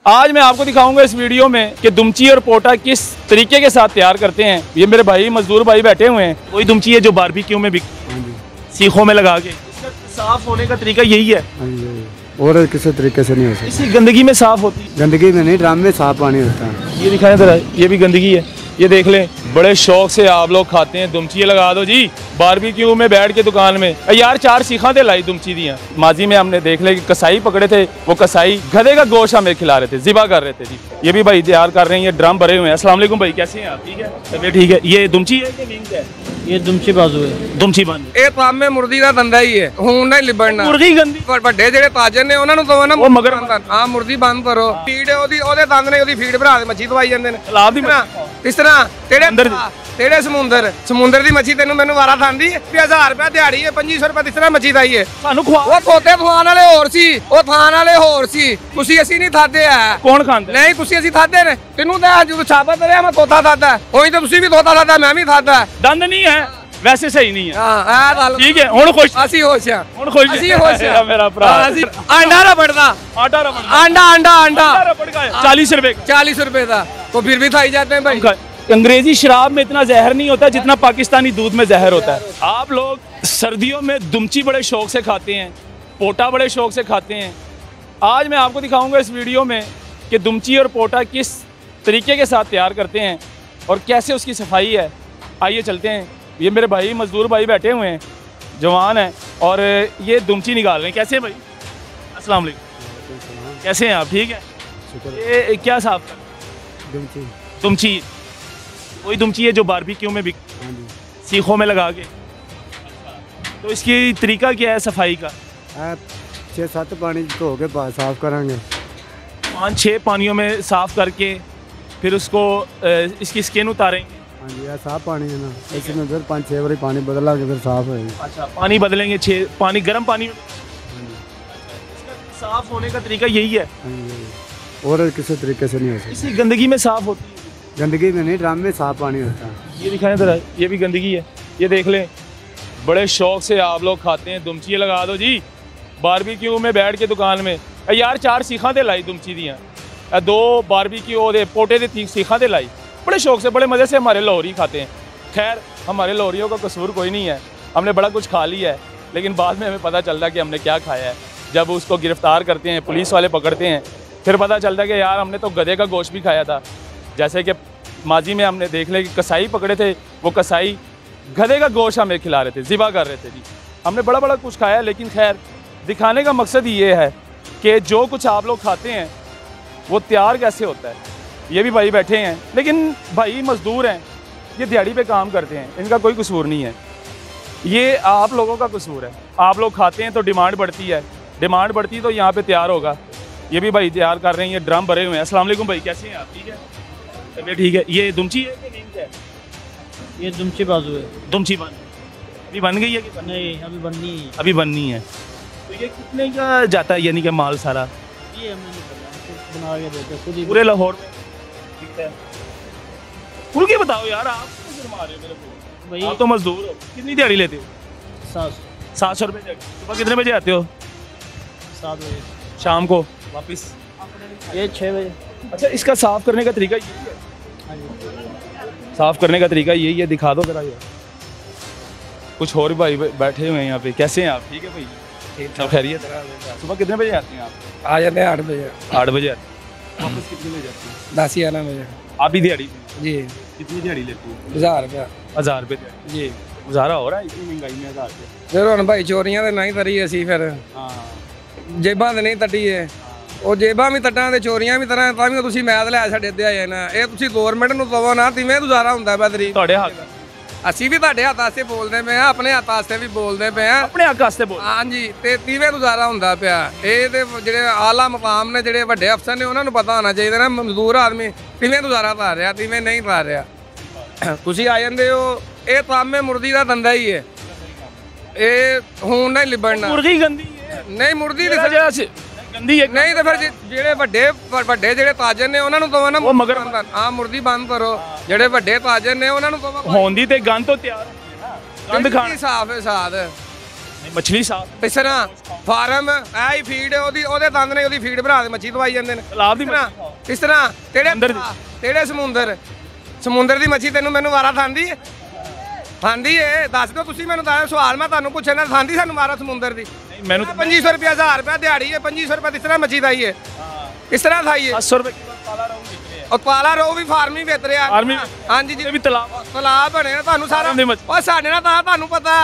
आज मैं आपको दिखाऊंगा इस वीडियो में कि दुमची और पोटा किस तरीके के साथ तैयार करते हैं। ये मेरे भाई मजदूर भाई बैठे हुए हैं। वही दुमची है जो बारबेक्यू में सीखों में लगा के, इसका साफ होने का तरीका यही है और किसी तरीके से नहीं हो सकता। इसी गंदगी में साफ होती है। गंदगी में नहीं, ड्राम में साफ पानी होता है। ये दिखाएं जरा, ये भी गंदगी है। ये देख लें, बड़े शौक से आप लोग खाते हैं। दुमची लगा दो जी बारबेक्यू में बैठ के दुकान में। यार 4 सीखा दे लाई दुमची दियाँ। माजी में हमने देख ले कि कसाई पकड़े थे, वो कसाई गधे का गोश्त हमें खिला रहे थे, जिबा कर रहे थे जी। ये भी भाई तैयार कर रहे हैं। ये ड्रम भरे हुए हैं। अस्सलाम वालेकुम भाई, कैसे हैं आप? ठीक है, तबीयत ठीक है। ये दुमची है कि विंग है? ये दुमची बाजू है। दुमची बन ਇਹ ਕੰਮ ਮੇ ਮੁਰਦੀ ਦਾ ਧੰਦਾ ਹੀ ਹੈ। ਹੁਣ ਨਹੀਂ ਲਿਬੜਨਾ। मुर्गी गंदी ਪਰ ਵੱਡੇ ਜਿਹੜੇ ਤਾਜਰ ਨੇ ਉਹਨਾਂ ਨੂੰ ਦਵੋ ਨਾ ਉਹ ਮਗਰ ਹਾਂ ਮੁਰਦੀ ਬੰਦ ਕਰੋ। ਫੀਡ ਉਹਦੇ ਦੰਦ ਨੇ, ਉਹਦੀ ਫੀਡ ਭਰਾ ਦੇ ਮੱਛੀ ਦਵਾਈ ਜਾਂਦੇ ਨੇ। ਸਲਾਦ ਦੀ ਇਸ ਤਰ੍ਹਾਂ ਤੇੜੇ ਸਮੁੰਦਰ ਦੀ ਮੱਛੀ ਤੈਨੂੰ ਮੈਨੂੰ ਵਾਰਾ ਖਾਂਦੀ 1000 ਰੁਪਏ ਦਿਹਾੜੀ ਹੈ, 2500 ਰੁਪਏ ਇਸ ਤਰ੍ਹਾਂ ਮੱਛੀ ਦਾਈ ਹੈ। ਸਾਨੂੰ ਖਵਾ ਉਹ ਤੋਤੇ ਖਾਣ ਵਾਲੇ ਹੋਰ ਸੀ, ਉਹ ਖਾਣ ਵਾਲੇ ਹੋਰ ਸੀ। ਤੁਸੀਂ ਅਸੀਂ ਨਹੀਂ ਖਾਦੇ ਆ। ਕੌਣ ਖਾਂਦਾ? ਨਹੀਂ ਤੁਸੀਂ ਅਸੀਂ ਖਾਦੇ ਨੇ। ਤੈਨੂੰ ਤਾਂ ਜਦੋਂ ਸਾਬਤ ਰਿਹਾ ਮੈਂ ਤੋਤਾ ਖਾਦਾ, ਉਹੀ ਤਾਂ ਤੁਸੀਂ ਵੀ ਤੋਤਾ ਖਾਦਾ, ਮੈਂ ਵੀ ਖਾਦਾ। दंद नहीं है, वैसे सही नहीं है। ਹਾਂ ਇਹ ਗੱਲ ठीक है, हुण खुश ਅਸੀਂ ਹੋਸ਼ ਆ। हुण खुश ਅਸੀਂ ਹੋਸ਼ ਆ। मेरा भरा ਅਸੀਂ ਆਂਡਾ ਰਬੜਦਾ आटा रबड़ आंडा रबड़ का 40 रुपए 40 रुपए का, तो फिर भी खाई जाते हैं भाई। का। अंग्रेजी शराब में इतना जहर नहीं होता जितना पाकिस्तानी दूध में जहर होता है। आप लोग सर्दियों में दुमची बड़े शौक से खाते हैं, पोटा बड़े शौक से खाते हैं। आज मैं आपको दिखाऊंगा इस वीडियो में कि दुमची और पोटा किस तरीके के साथ तैयार करते हैं और कैसे उसकी सफाई है। आइए चलते हैं। ये मेरे भाई मजदूर भाई बैठे हुए हैं, जवान हैं, और ये दुमची निकाल रहे हैं। कैसे हैं भाई? अस्सलाम वालेकुम, कैसे हैं आप? ठीक है। ये क्या साफ कर? दुमची वही दुमची है जो बारबेक्यू में सीखों में लगा के। तो इसकी तरीका क्या है सफाई का? 6-7 पानी धो के साफ करांगे। 5-6 पानियों में साफ करके फिर उसको इसकी स्किन उतारेंगे। हाँ जी, यह साफ पानी है ना, इसमें फिर 5-6 बार पानी बदला के फिर साफ होएगी। अच्छा, पानी बदलेंगे 6 पानी, गर्म पानी में। इसका साफ होने का तरीका यही है। और किसी तरीके से नहीं हो सकता। इसी गंदगी में साफ होती है। गंदगी में नहीं, ड्राम में साफ पानी होता है। ये दिखाएं जरा, ये भी गंदगी है। ये देख लें, बड़े शौक से आप लोग खाते हैं। दुमची लगा दो जी बारबेक्यू में बैठ के दुकान में। यार 4 सीखा दे लाई दुमची दियाँ, 2 बारबेक्यू दे पोटे दे सीखा दे लाई। बड़े शौक से बड़े मज़े से हमारे लाहौरी खाते हैं। खैर, हमारे लाहौरियों का कसूर कोई नहीं है, हमने बड़ा कुछ खा लिया है, लेकिन बाद में हमें पता चलता है कि हमने क्या खाया है। जब उसको गिरफ़्तार करते हैं, पुलिस वाले पकड़ते हैं, फिर पता चलता है कि यार हमने तो गधे का गोश्त भी खाया था। जैसे कि माजी में हमने देख लिया कि कसाई पकड़े थे, वो कसाई गधे का गोश्त हमें खिला रहे थे, ज़िबा कर रहे थे जी। हमने बड़ा कुछ खाया, लेकिन खैर दिखाने का मकसद ये है कि जो कुछ आप लोग खाते हैं वो तैयार कैसे होता है। ये भी भाई बैठे हैं, लेकिन भाई मजदूर हैं, ये दिहाड़ी पे काम करते हैं, इनका कोई कसूर नहीं है। ये आप लोगों का कसूर है। आप लोग खाते हैं तो डिमांड बढ़ती है, डिमांड बढ़ती तो यहाँ पे तैयार होगा। ये भी भाई तैयार कर रहे हैं। ये ड्रम भरे हुए हैं। अस्सलाम वालेकुम भाई, कैसे हैं आप? ठीक है, तबीयत ठीक है। ये दुमची है कि विंग है? ये दुमची बाजू है। दुमची अभी बन गई है कि नहीं, अभी बननी है। अभी बननी है। तो ये कितने का जाता है, यानी कि माल सारा? ये हमें नहीं पता, बना के देते खुद ही। पूरे लाहौर में खुल के बताओ यार, आप मार रहे हो मेरे को भाई। आप तो मजदूर हो, कितनी दिहाड़ी लेते हो? 700 रुपये दिहाड़ी। सुबह कितने बजे आते हो? 7 बजे। शाम को वापस? ये 6 बजे। अच्छा, इसका साफ करने का तरीका यही है? हाँ जी, साफ करने का तरीका यही है। दिखा दो जरा यार। कुछ और भाई बैठे हुए हैं यहाँ पे। कैसे हैं आप? ठीक है भाई, सब खैरियत? सुबह कितने बजे आते हैं आप? आ जाते हैं 8 बजे। 8 बजे आते हैं। वापस कितने बजे आते हैं? 10-11 बजे। आप भी दिहाड़ी जी। कितनी दिहाड़ी लेती हो? 1000 रुपया। 1000 रुपये दिहाड़ी जी। गुजारा हो रहा है इतनी महंगाई में? 1000 रुपये फिर ਹੁਣ ਭਾਈ ਚੋਰੀਆਂ ਤੇ ਨਹੀਂ ਤਰੀ ਅਸੀਂ ਫਿਰ ਜੇਬਾਂ ਤੇ ਨਹੀਂ ਤੱਟੀ ਹੈ। ਉਹ ਜੇਬਾਂ ਵੀ ਤੱਟਾਂ ਤੇ ਚੋਰੀਆਂ ਵੀ ਤਰਾਂ, ਤਾਂ ਵੀ ਤੁਸੀਂ ਮੈਦ ਲੈ ਸਾਡੇ ਤੇ ਆਏ ਨਾ। ਇਹ ਤੁਸੀਂ ਗਵਰਨਮੈਂਟ ਨੂੰ ਦਵੋ ਨਾ, ਤਿਵੇਂ ਗੁਜ਼ਾਰਾ ਹੁੰਦਾ ਬਦਰੀ। ਤੁਹਾਡੇ ਹੱਕ, ਅਸੀਂ ਵੀ ਤੁਹਾਡੇ ਹੱਥ ਵਾਸਤੇ ਬੋਲਦੇ ਪਏ ਆ, ਆਪਣੇ ਹੱਥ ਵਾਸਤੇ ਵੀ ਬੋਲਦੇ ਪਏ ਆ। ਆਪਣੇ ਹੱਕ ਵਾਸਤੇ ਬੋਲ। ਹਾਂਜੀ, ਤੇ ਤਿਵੇਂ ਗੁਜ਼ਾਰਾ ਹੁੰਦਾ ਪਿਆ। ਇਹ ਤੇ ਜਿਹੜੇ ਆਲਾ ਮਕਾਮ ਨੇ, ਜਿਹੜੇ ਵੱਡੇ ਅਫਸਰ ਨੇ, ਉਹਨਾਂ ਨੂੰ ਪਤਾ ਹੋਣਾ ਚਾਹੀਦਾ ਨਾ ਮਜ਼ਦੂਰ ਆਦਮੀ ਕਿਵੇਂ ਗੁਜ਼ਾਰਾ ਕਰ ਰਿਹਾ, ਕਿਵੇਂ ਨਹੀਂ ਕਰ ਰਿਹਾ। ਤੁਸੀਂ ਆ ਜਾਂਦੇ ਹੋ, ਇਹ ਕੰਮ ਮੁਰਦੀ ਦਾ ਧੰਦਾ ਹੀ ਹੈ। ਇਹ ਹੁਣ ਨਹੀਂ ਲਿਬੜਨਾ। ਮੁਰਗੀ ਗੰਦੀ ਹੈ? ਨਹੀਂ, ਮੁਰਦੀ ਦੀ ਗੰਦੀ ਹੈ ਨਹੀਂ, ਤੇ ਫਿਰ ਜਿਹੜੇ ਵੱਡੇ ਜਿਹੜੇ ਤਾਜਰ ਨੇ ਉਹਨਾਂ ਨੂੰ ਦਵੋ ਨਾ। ਉਹ ਮਗਰ ਹਾਂ, ਮੁਰਦੀ ਬੰਦ ਕਰੋ। ਜਿਹੜੇ ਵੱਡੇ ਤਾਜਰ ਨੇ ਉਹਨਾਂ ਨੂੰ ਦਵੋ। ਹੋਂਦੀ ਤੇ ਗੰਦ ਤੋਂ ਤਿਆਰ ਗੰਦ ਖਾਣਾ ਸਾਫ ਹੈ ਸਾਦ। ਮੱਛਲੀ ਸਾਫ ਇਸ ਤਰ੍ਹਾਂ ਫਾਰਮ ਐ ਹੀ ਫੀਡ ਉਹਦੇ ਦੰਦ ਨੇ ਉਹਦੀ ਫੀਡ ਬਣਾ ਦੇ ਮੱਛੀ ਦਵਾਈ ਜਾਂਦੇ ਨੇ ਤਲਾਬ ਦੀ ਇਸ ਤਰ੍ਹਾਂ ਅੰਦਰ ਦੀ। ਤੇੜੇ ਸਮੁੰਦਰ ਦੀ ਮੱਛੀ ਤੈਨੂੰ ਮੈਨੂੰ ਵਾਰਾ ਖਾਂਦੀ ਹੈ ਖਾਂਦੀ ਏ ਦੱਸ ਦਿਓ ਤੁਸੀਂ ਮੈਨੂੰ ਦੱਸ ਸਵਾਲ ਮੈਂ ਤੁਹਾਨੂੰ ਪੁੱਛਣਾ ਖਾਂਦੀ ਸਾਨੂੰ ਵਾਰਾ ਸਮੁੰਦਰ ਦੀ ਮੈਨੂੰ 2500 ਰੁਪਏ 1000 ਰੁਪਏ ਦਿਹਾੜੀ ਹੈ 2500 ਰੁਪਏ ਇਸ ਤਰ੍ਹਾਂ ਮੱਛੀ ਦਾਈ ਹੈ ਇਸ ਤਰ੍ਹਾਂ ਖਾਈਏ 700 ਰੁਪਏ ਕਿਲੋ ਕਾਲਾ ਰਹੂ ਵਿਕ ਰਿਹਾ ਉਹ ਪਾਲਾ ਰੋ ਵੀ ਫਾਰਮੀ ਵੇਚ ਰਿਹਾ ਫਾਰਮੀ ਹਾਂਜੀ ਇਹ ਵੀ ਤਲਾਬ ਤਲਾਬ ਬਣੇ ਨੇ ਤੁਹਾਨੂੰ ਸਾਰਾ ਫਾਰਮ ਦੀ ਮੱਛੀ। ਉਹ ਸਾਡੇ ਨਾਲ ਤਾਂ ਤੁਹਾਨੂੰ ਪਤਾ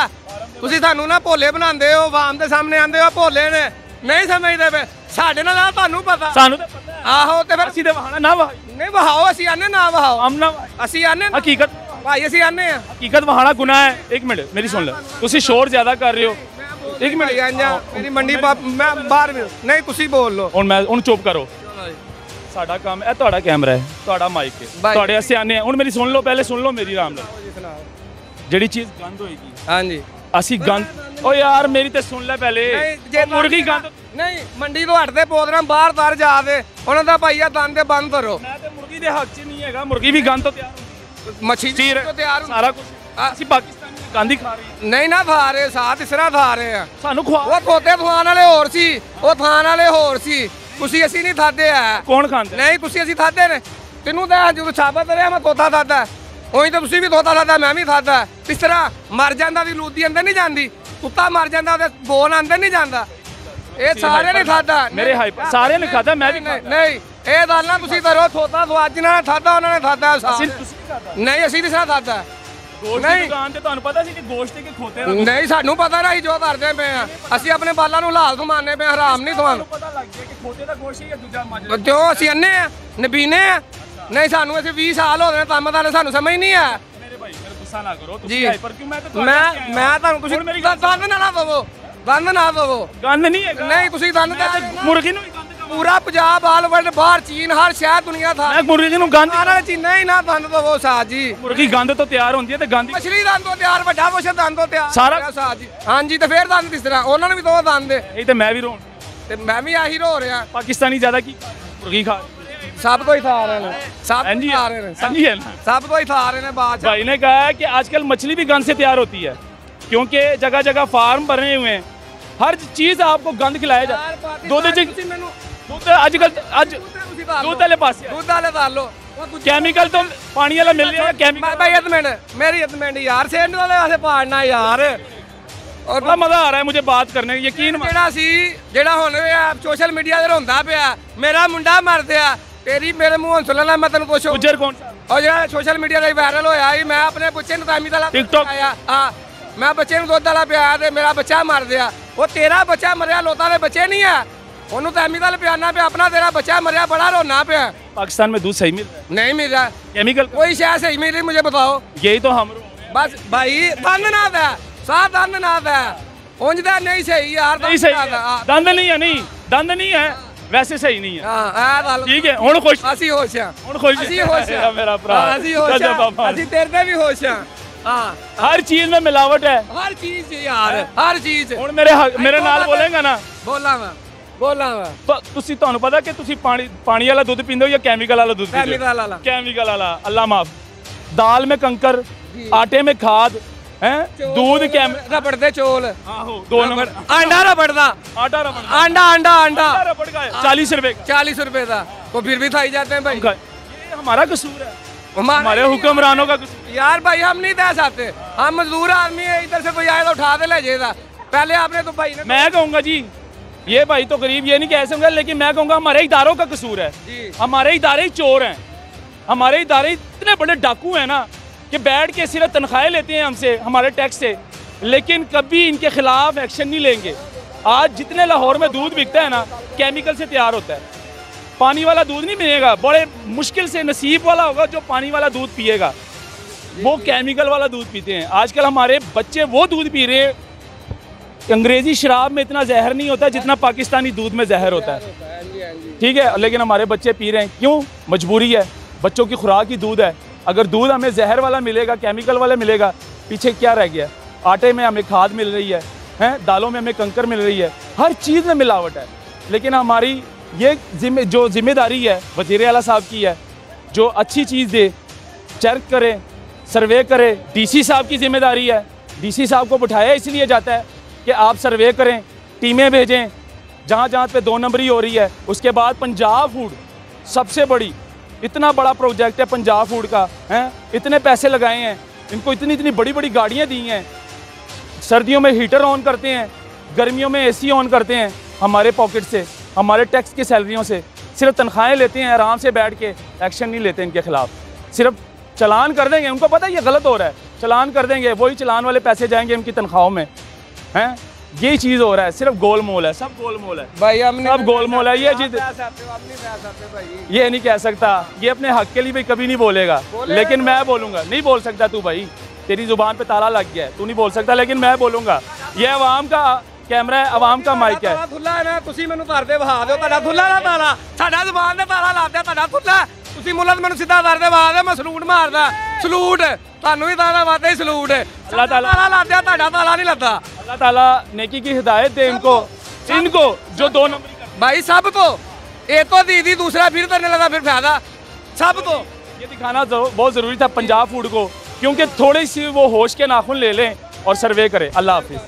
ਤੁਸੀਂ ਸਾਨੂੰ ਨਾ ਭੋਲੇ ਬਣਾਉਂਦੇ ਹੋ ਆਵਾਮ ਦੇ ਸਾਹਮਣੇ ਆਉਂਦੇ ਹੋ ਭੋਲੇ ਨੇ ਨਹੀਂ ਸਮਝਦੇ ਪਏ ਸਾਡੇ ਨਾਲ ਤਾਂ ਤੁਹਾਨੂੰ ਪਤਾ ਸਾਨੂੰ ਤਾਂ ਪਤਾ ਹੈ ਆਹੋ ਤੇ ਫਿਰ ਅਸੀਂ ਤੇ ਵਹਾਣਾ ਨਾ ਵਾਹੀ ਨਹੀਂ ਵਹਾਓ ਅਸੀਂ ਆਨੇ ਨਾ ਵਹਾਓ ਹਮ ਨਾ ਵਾਹੀ ਅਸੀਂ ਆਨੇ ਹਕੀਕਤ ਭਾਈ ਅਸੀਂ ਆਨੇ ਆ ਹਕੀਕਤ ਵਹਾਣਾ ਗੁਨਾਹ ਹੈ। ਇੱਕ ਮਿੰਟ ਮੇਰੀ ਸੁਣ ਲੈ ਤੁਸੀਂ ਸ਼ੋਰ ਜ਼ਿਆਦਾ ਕਰ ਰਹੇ ਹੋ ਇੱਕ ਮਿੰਟ ਮੇਰੀ ਮੰਡੀ ਮੈਂ ਬਾਹਰ ਨਹੀਂ ਤੁਸੀਂ ਬੋਲ ਲਓ ਹੁਣ ਚੁੱਪ ਕਰੋ ਸਾਡਾ ਕੰਮ ਇਹ ਤੁਹਾਡਾ ਕੈਮਰਾ ਹੈ ਤੁਹਾਡਾ ਮਾਈਕ ਹੈ ਤੁਹਾਡੇ ਵਾਸਤੇ ਆਨੇ ਆ ਹੁਣ ਮੇਰੀ ਸੁਣ ਲਓ ਪਹਿਲੇ ਸੁਣ ਲਓ ਮੇਰੀ ਆਰਾਮ ਨਾਲ ਜਿਹੜੀ ਚੀਜ਼ ਗੰਦ ਹੋਏਗੀ ਹਾਂਜੀ ਅਸੀਂ ਗੰਦ ਓ ਯਾਰ ਮੇਰੀ ਤੇ ਸੁਣ ਲੈ ਪਹਿਲੇ ਜੇ ਮੁਰਗੀ ਗੰਦ ਨਹੀਂ ਮੰਡੀ ਤੋਂ ਹਟਦੇ ਪੋਦਰਾਂ ਬਾਹਰ ਤਾਰ ਜਾ ਦੇ ਉਹਨਾਂ ਦਾ ਭਾਈਆ ਦੰਦ ਦੇ ਬੰਦ ਕਰੋ ਮੈਂ ਤੇ ਮੁਰਗੀ ਦੇ ਹੱਕ 'ਚ ਨਹੀਂ ਹੈਗਾ ਮੁਰਗੀ ਵੀ ਗੰਦ ਤੋਂ ਤਿਆਰ ਹੁੰਦੀ ਮੱਛੀ ਚੀਰ ਤੋਂ ਤਿਆਰ ਸਾਰਾ ਕੁਝ ਅਸੀਂ ਪਾਕਿਸਤਾਨੀ ਗੰਦ ਹੀ ਖਾ ਰਹੇ ਹਾਂ ਨਹੀਂ ਨਾ ਖਾ ਰਹੇ ਸਾਥ ਇਸ ਤਰ੍ਹਾਂ ਖਾ ਰਹੇ ਆ ਸਾਨੂੰ ਖਵਾ ਉਹ ਤੋਤੇ ਖਾਣ ਵਾਲੇ ਹੋਰ ਸੀ ਉਹ ਖਾਣ ਵਾਲੇ ਹੋਰ ਸੀ ਤੁਸੀਂ ਅਸੀਂ ਨਹੀਂ ਖਾਦੇ ਆ ਕੌਣ ਖਾਂਦਾ ਨਹੀਂ ਤੁਸੀਂ ਅਸੀਂ ਖਾਦੇ ਨੇ ਤੈਨੂੰ ਤਾਂ ਜਦੋਂ ਸਾਬਤ ਰਿਹਾ ਮੈਂ ਤੋਤਾ ਖਾਦਾ ਉਹੀ ਤਾਂ ਤੁਸੀਂ ਵੀ ਤੋਤਾ ਖਾਦਾ ਮੈਂ ਵੀ ਖਾਦਾ ਇਸ ਤਰ੍ਹਾਂ ਮਰ ਜਾਂਦਾ ਦੀ ਲੂਦੀ ਅੰਦਰ ਨਹੀਂ ਜਾਂਦੀ ਕੁੱਤਾ ਮਰ ਜਾਂਦਾ ਉਹਦੇ ਬੋਨ ਅੰਦਰ ਨਹੀਂ ਜਾਂਦਾ ਇਹ ਸਾਰੇ ਨੇ ਖਾਦਾ ਮੇਰੇ ਹਾਈਪਰ ਸਾਰਿਆਂ ਨੇ ਖਾਦਾ ਮੈਂ ਵੀ ਨਹੀਂ ਇਹ ਗੱਲ ਨਾ ਤੁਸੀਂ ਕਰੋ ਤੋਤਾ ਸਵਾਦ ਜਿਨ੍ਹਾਂ ਨੇ ਖਾਦਾ ਉਹਨਾਂ ਨੇ ਖਾਦਾ ਨਹੀਂ ਅਸੀਂ ਨਹੀਂ ਖਾਦਾ ਗੋਸ਼ਤ ਦੀ ਦੁਕਾਨ ਤੇ ਤੁਹਾਨੂੰ ਪਤਾ ਸੀ ਕਿ ਗੋਸ਼ਤ ਕੇ ਖੋਤੇ ਨਹੀਂ ਸਾਨੂੰ ਪਤਾ ਨਹੀਂ ਜੋ ਕਰਦੇ ਪਏ ਆ ਅਸੀਂ ਆਪਣੇ ਬਾਲਾਂ ਨੂੰ ਲਾਲ ਥਮਾਨੇ ਪਏ ਹਰਾਮ ਨਹੀਂ ਥਮਾਨ ਪਤਾ ਲੱਗ ਗਿਆ ਕਿ ਖੋਤੇ ਦਾ ਗੋਸ਼ਤ ਜਾਂ ਦੂਜਾ ਮੱਝ ਕਿਉਂ ਅਸੀਂ ਅੰਨੇ ਆ ਨਬੀਨੇ ਆ ਨਹੀਂ ਸਾਨੂੰ ਅਸੀਂ 20 ਸਾਲ ਹੋ ਗਏ ਕੰਮ ਦਾ ਸਾਨੂੰ ਸਮਝ ਨਹੀਂ ਆ ਮੇਰੇ ਭਾਈ ਮੇਰੇ ਗੁੱਸਾ ਨਾ ਕਰੋ ਤੁਸੀਂ ਹਾਈਪਰ ਕਿਉਂ ਮੈਂ ਤਾਂ ਮੈਂ ਤੁਹਾਨੂੰ ਤੁਸੀਂ ਮੇਰੀ ਦੰਦ ਨਾ ਦਵੋ ਦੰਦ ਨਾ ਦਵੋ ਗੰਦ ਨਹੀਂ ਹੈਗਾ ਨਹੀਂ ਤੁਸੀਂ ਦੰਦ ਮੁਰਗੀ ਨੂੰ ਵੀ ਗੰਦ ਪੂਰਾ ਪੰਜਾਬ ਆਲ ਵਰਲਡ ਬਾਹਰ ਚੀਨ ਹਰ ਸ਼ਹਿਰ ਦੁਨੀਆ ਥਾ ਮੈਂ ਮੁਰਗੀ ਨੂੰ ਗੰਦ ਵਾਲੇ ਚੀਨ ਨਹੀਂ ਨਾ ਦੰਦ ਦਵੋ ਸਾਹ ਜੀ ਮੁਰਗੀ ਗੰਦ ਤੋਂ ਤਿਆਰ ਹੁੰਦੀ ਹੈ ਤੇ ਗੰਦ ਮਛਲੀ ਦੰਦ ਤੋਂ ਤਿਆਰ ਵੱਡਾ ਪੁੱਛ ਦੰਦ ਤੋਂ ਤਿਆਰ ਸਾਰਾ ਸਾਹ ਜੀ ਹਾਂਜੀ ਤੇ ਫੇਰ ਦੰਦ ਕਿਸ ਤਰ੍ਹਾਂ ਉਹਨਾਂ ਨੂੰ ਵੀ ਦੋ ਦੰਦ ਦੇ ਇਹ ਤੇ ਮੈਂ ਵੀ ਰੋਣ ਤੇ ਮੈਂ ਵੀ ਆਹੀ ਰੋ ਰਿਹਾ ਪਾਕਿਸਤਾਨੀ ਜ਼ਿਆਦਾ ਕੀ ਮੁਰਗੀ ਖਾ सब को ही खा रहे हैं सब खा रहे हैं सब को ही खा रहे हैं बात भाई ने कहा है कि आजकल मछली भी गंद से तैयार होती है क्योंकि जगह जगह फार्म बने हुए हैं हर चीज आपको गंद खिलाया जाता दूध आजकल आज दूध वाले पास दूध वाले डाल लो केमिकल तो पानी वाला मिल रहा है केमिकल भाई एक मिनट मेरी एक मिनट यार सेंड वाले वाले पाड़ना यार और बड़ा मजा आ रहा है मुझे बात करने यकीन ਜਿਹੜਾ ਹੁਣ ਸੋਸ਼ਲ ਮੀਡੀਆ ਤੇ ਹੁੰਦਾ ਪਿਆ ਮੇਰਾ ਮੁੰਡਾ ਮਰਦਿਆ ਤੇਰੀ ਮੇਰੇ ਮੂੰਹੋਂ ਸੁਣਨਾ ਮੈਂ ਤੈਨੂੰ ਪੁੱਛੋ ਗੁੱਜਰ ਕੌਣ ਉਹ ਜਿਹੜਾ ਸੋਸ਼ਲ ਮੀਡੀਆ ਤੇ ਵਾਇਰਲ ਹੋਇਆ ਸੀ ਮੈਂ ਆਪਣੇ ਬੱਚੇ ਨੂੰ ਤਾਮੀ ਦਾ ਟਿਕਟੌਕ ਆਇਆ ਹਾਂ ਮੈਂ ਬੱਚੇ ਨੂੰ ਦੁੱਧ ਵਾਲਾ ਪਿਆਇਆ ਤੇ ਮੇਰਾ ਬੱਚਾ ਮਰ ਗਿਆ ਉਹ ਤੇਰਾ ਬੱਚਾ ਮਰਿਆ ਲੋਕਾਂ ਦੇ ਬੱਚੇ ਨਹੀਂ ਆ ਉਹਨੂੰ ਤਾਮੀ ਦਾ ਪਿਆਣਾ ਪਿਆ ਆਪਣਾ ਤੇਰਾ ਬੱਚਾ ਮਰਿਆ ਬੜਾ ਰੋਣਾ ਪਿਆ पाकिस्तान में दूध सही मिल रहा है नहीं मिल रहा केमिकल कोई शायद सही मिल रही मुझे बताओ यही तो हम बस भाई दंद ना दे सा दंद ना दे ਉਂਝ ਦਾ ਨਹੀਂ ਸਹੀ ਯਾਰ नहीं सही दंद नहीं है नहीं दंद नहीं है वैसे सही नहीं है ਹਾਂ ਇਹ ਗੱਲ ठीक है हुन खुश ਅਸੀਂ ਹੋਸ਼ ਆ हुन खुश ਅਸੀਂ ਹੋਸ਼ ਆ मेरा भरा ਅਸੀਂ ਹੋਸ਼ ਆ ਅਸੀਂ ਤੇਰੇ ਤੇ ਵੀ ਹੋਸ਼ ਆ ਹਾਂ हर चीज में मिलावट है ਹਰ ਚੀਜ਼ ਯਾਰ ਹਰ ਚੀਜ਼ ਹੁਣ ਮੇਰੇ ਨਾਲ ਬੋਲੇਗਾ ਨਾ ਬੋਲਾਂ ਤਾਂ ਤੁਸੀਂ ਤੁਹਾਨੂੰ ਪਤਾ ਕਿ ਤੁਸੀਂ ਪਾਣੀ ਵਾਲਾ ਦੁੱਧ ਪੀਂਦੇ ਹੋ ਜਾਂ ਕੈਮੀਕਲ ਵਾਲਾ ਦੁੱਧ ਪੀਂਦੇ ਹੋ ਕੈਮੀਕਲ ਵਾਲਾ ਅੱਲਾ ਮਾਫ दाल में कंकर आटे में खाद है दूध रबड़ दे चोल आहो 2 नंबर अंडा रबड़ दा आटा रबड़ अंडा रबड़ का 40 रुपए 40 रुपए का वो फिर भी खाई जाते हैं भाई ये हमारा कसूर है हमारे हुक्मरानों का कसूर यार भाई हम नहीं दे सकते हम मजदूर आदमी है इधर से कोई आए तो उठा दे ले जाएगा पहले आपने तो भाई मैं कहूँगा जी ये भाई तो गरीब ये नहीं कह सकूंगा लेकिन मैं कहूँगा हमारे इदारों का कसूर है हमारे इदारे चोर हैं हमारे इदारे इतने बड़े डाकू हैं ना कि बैठ के सिर्फ तनख्वाहें लेते हैं हमसे हमारे टैक्स से लेकिन कभी इनके खिलाफ एक्शन नहीं लेंगे। आज जितने लाहौर में दूध बिकता है ना केमिकल से तैयार होता है, पानी वाला दूध नहीं मिलेगा, बड़े मुश्किल से नसीब वाला होगा जो पानी वाला दूध पिएगा, वो केमिकल वाला दूध पीते हैं। आजकल हमारे बच्चे वो दूध पी रहे हैं, अंग्रेज़ी शराब में इतना जहर नहीं होता जितना पाकिस्तानी दूध में जहर होता है, ठीक है, लेकिन हमारे बच्चे पी रहे हैं। क्यों? मजबूरी है, बच्चों की खुराक ही दूध है। अगर दूध हमें जहर वाला मिलेगा, केमिकल वाला मिलेगा, पीछे क्या रह गया? आटे में हमें खाद मिल रही है, दालों में हमें कंकर मिल रही है, हर चीज़ में मिलावट है। लेकिन हमारी ये जो जिम्मेदारी है वज़ीर आला साहब की है, जो अच्छी चीज़ दे, चेक करे, सर्वे करे। डीसी साहब की जिम्मेदारी है, डीसी साहब को बिठाया इसलिए जाता है कि कि आप सर्वे करें, टीमें भेजें, जहाँ जहाँ पे 2 नंबरी हो रही है। उसके बाद पंजाब फूड सबसे बड़ी, इतना बड़ा प्रोजेक्ट है पंजाब फूड का, हैं, इतने पैसे लगाए हैं, इनको इतनी इतनी बड़ी बड़ी गाड़ियाँ दी हैं, सर्दियों में हीटर ऑन करते हैं, गर्मियों में AC ऑन करते हैं, हमारे पॉकेट से, हमारे टैक्स की सैलरियों से, सिर्फ तनख्वाहें लेते हैं, आराम से बैठ के एक्शन नहीं लेते इनके खिलाफ, सिर्फ चलान कर देंगे, उनको पता है ये गलत हो रहा है, चलान कर देंगे, वही चलान वाले पैसे जाएंगे इनकी तनख्वाहों में, हैं, यही चीज़ हो रहा है, सिर्फ गोलमोल है, सब गोलमोल है भाई, हम सब गोलमोल है। ये चीज भाई, ये नहीं कह सकता, ये अपने हक के लिए भी कभी नहीं बोलेगा, लेकिन मैं बोलूँगा। नहीं बोल सकता तू भाई, तेरी जुबान पे ताला लग गया है, तू नहीं बोल सकता, लेकिन मैं बोलूँगा। ये अवाम का कैमरा है, अवाम का माइक है। खुला है ना, ਤੁਸੀਂ ਮੈਨੂੰ ਧਰਦੇ ਵਹਾ ਦਿਓ, ਤੁਹਾਡਾ ਖੁੱਲਾ ਨਾ ਤਾਲਾ, ਸਾਡਾ ਜ਼ੁਬਾਨ ਦਾ ਤਾਲਾ ਲਾ ਦਿਆ, ਤੁਹਾਡਾ ਖੁੱਲਾ, ਤੁਸੀਂ ਮੁੱਲਤ ਮੈਨੂੰ ਸਿੱਧਾ ਧਰਦੇ ਵਹਾ ਦਿਓ, ਮੈਂ ਸਲੂਟ ਮਾਰਦਾ, ਸਲੂਟ ਤੁਹਾਨੂੰ ਵੀ ਤਾਲਾ ਵਾਦੇ ਹੀ ਸਲੂਟ, ਅੱਲਾਹ ਤਾਲਾ ਤਾਲਾ ਲਾ ਦਿਆ, ਤੁਹਾਡਾ ਤਾਲਾ नहीं लगता। अल्लाह ताला नेकी की हिदायत दे इनको जो 2 नंबर भाई सब तो एक तो दीदी दूसरा फिर करने लगा, फिर फायदा सब तो। ये दिखाना बहुत ज़रूरी था पंजाब फूड को, क्योंकि थोड़ी सी वो होश के नाखून ले लें और सर्वे करें। अल्लाह हाफिज़।